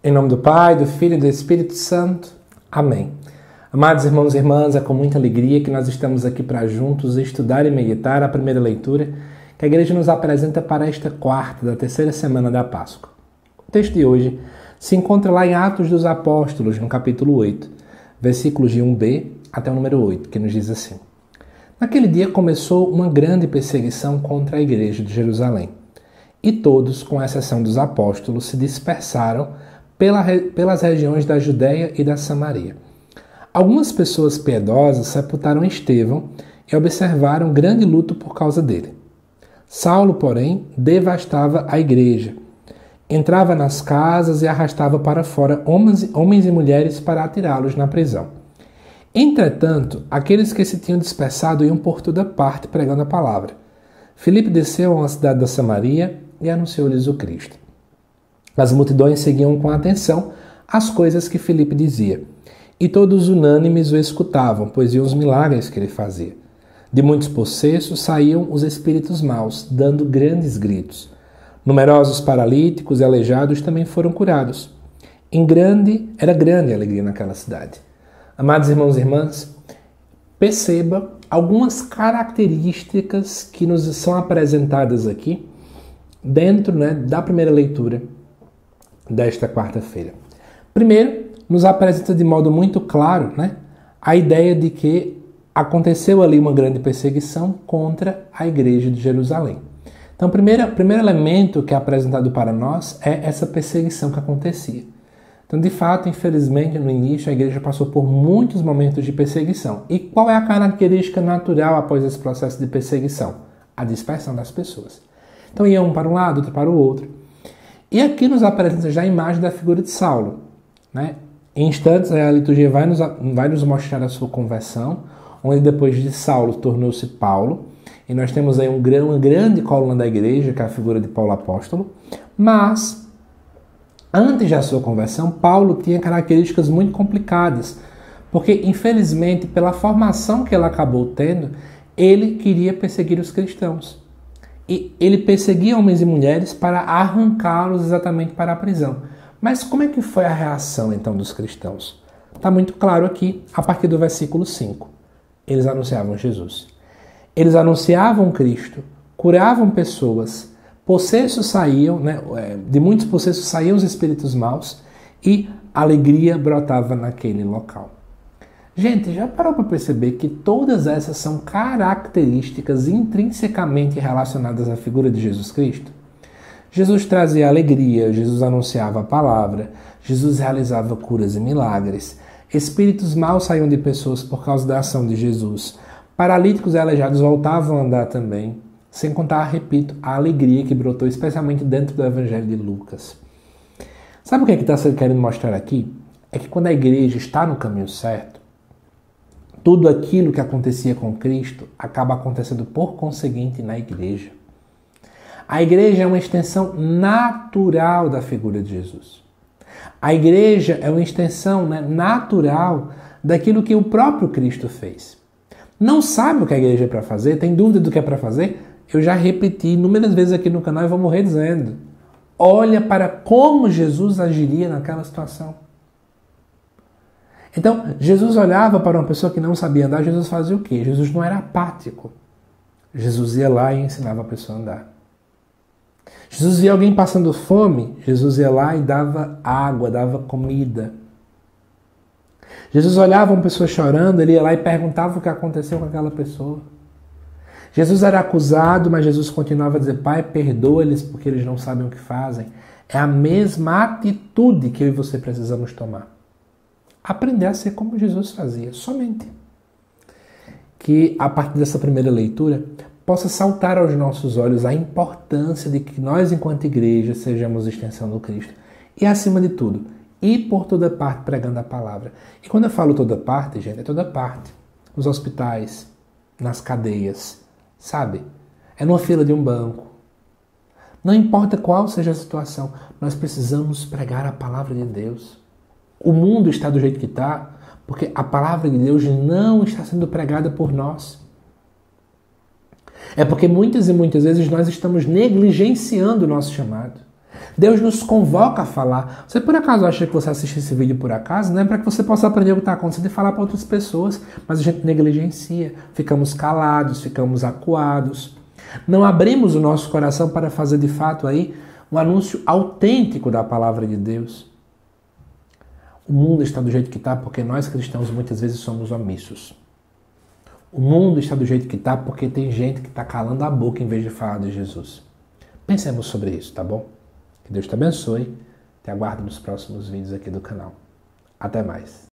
Em nome do Pai, do Filho e do Espírito Santo. Amém. Amados irmãos e irmãs, é com muita alegria que nós estamos aqui para juntos estudar e meditar a primeira leitura que a Igreja nos apresenta para esta quarta da terceira semana da Páscoa. O texto de hoje se encontra lá em Atos dos Apóstolos, no capítulo 8, versículos de 1b até o número 8, que nos diz assim: Naquele dia começou uma grande perseguição contra a Igreja de Jerusalém, e todos, com exceção dos apóstolos, se dispersaram pelas regiões da Judéia e da Samaria. Algumas pessoas piedosas sepultaram Estevão e observaram grande luto por causa dele. Saulo, porém, devastava a igreja. Entrava nas casas e arrastava para fora homens e mulheres para atirá-los na prisão. Entretanto, aqueles que se tinham dispersado iam por toda parte pregando a palavra. Filipe desceu a uma cidade da Samaria e anunciou-lhes o Cristo. As multidões seguiam com atenção as coisas que Filipe dizia, e todos unânimes o escutavam, pois viam os milagres que ele fazia. De muitos possessos saíam os espíritos maus, dando grandes gritos. Numerosos paralíticos e aleijados também foram curados. Era grande a alegria naquela cidade. Amados irmãos e irmãs, perceba algumas características que nos são apresentadas aqui dentro da primeira leitura desta quarta-feira. Primeiro, nos apresenta de modo muito claro a ideia de que aconteceu ali uma grande perseguição contra a igreja de Jerusalém. Então, o primeiro elemento que é apresentado para nós é essa perseguição que acontecia. Então, de fato, infelizmente, no início, a igreja passou por muitos momentos de perseguição. E qual é a característica natural após esse processo de perseguição? A dispersão das pessoas. Então, ia um para um lado, outro para o outro. E aqui nos apresenta já a imagem da figura de Saulo. Em instantes, a liturgia vai nos mostrar a sua conversão, onde depois de Saulo tornou-se Paulo. E nós temos aí uma grande coluna da igreja, que é a figura de Paulo apóstolo. Mas, antes da sua conversão, Paulo tinha características muito complicadas. Porque, infelizmente, pela formação que ele acabou tendo, ele queria perseguir os cristãos. E ele perseguia homens e mulheres para arrancá-los exatamente para a prisão. Mas como é que foi a reação, então, dos cristãos? Está muito claro aqui, a partir do versículo 5. Eles anunciavam Jesus. Eles anunciavam Cristo, curavam pessoas, possessos saíam, de muitos possessos saíam os espíritos maus e alegria brotava naquele local. Gente, já parou para perceber que todas essas são características intrinsecamente relacionadas à figura de Jesus Cristo? Jesus trazia alegria, Jesus anunciava a palavra, Jesus realizava curas e milagres, espíritos maus saíam de pessoas por causa da ação de Jesus, paralíticos e aleijados voltavam a andar também, sem contar, repito, a alegria que brotou especialmente dentro do Evangelho de Lucas. Sabe o que está querendo mostrar aqui? É que quando a igreja está no caminho certo, tudo aquilo que acontecia com Cristo acaba acontecendo por conseguinte na igreja. A igreja é uma extensão natural da figura de Jesus. A igreja é uma extensão natural daquilo que o próprio Cristo fez. Não sabe o que a igreja é para fazer? Tem dúvida do que é para fazer? Eu já repeti inúmeras vezes aqui no canal e vou morrer dizendo. Olha para como Jesus agiria naquela situação. Então, Jesus olhava para uma pessoa que não sabia andar, Jesus fazia o quê? Jesus não era apático. Jesus ia lá e ensinava a pessoa a andar. Jesus via alguém passando fome, Jesus ia lá e dava água, dava comida. Jesus olhava uma pessoa chorando, ele ia lá e perguntava o que aconteceu com aquela pessoa. Jesus era acusado, mas Jesus continuava a dizer: Pai, perdoa-lhes porque eles não sabem o que fazem. É a mesma atitude que eu e você precisamos tomar. Aprender a ser como Jesus fazia, somente. Que a partir dessa primeira leitura possa saltar aos nossos olhos a importância de que nós, enquanto igreja, sejamos extensão do Cristo. E, acima de tudo, ir por toda parte pregando a palavra. E quando eu falo toda parte, gente, é toda parte. Nos hospitais, nas cadeias, sabe? É numa fila de um banco. Não importa qual seja a situação, nós precisamos pregar a palavra de Deus. O mundo está do jeito que está, porque a palavra de Deus não está sendo pregada por nós. É porque muitas e muitas vezes nós estamos negligenciando o nosso chamado. Deus nos convoca a falar. Você por acaso acha que você assiste esse vídeo por acaso? Não é para que você possa aprender o que está acontecendo e falar para outras pessoas, mas a gente negligencia, ficamos calados, ficamos acuados. Não abrimos o nosso coração para fazer de fato aí um anúncio autêntico da palavra de Deus. O mundo está do jeito que está porque nós cristãos muitas vezes somos omissos. O mundo está do jeito que está porque tem gente que está calando a boca em vez de falar de Jesus. Pensemos sobre isso, tá bom? Que Deus te abençoe. Te aguardo nos próximos vídeos aqui do canal. Até mais.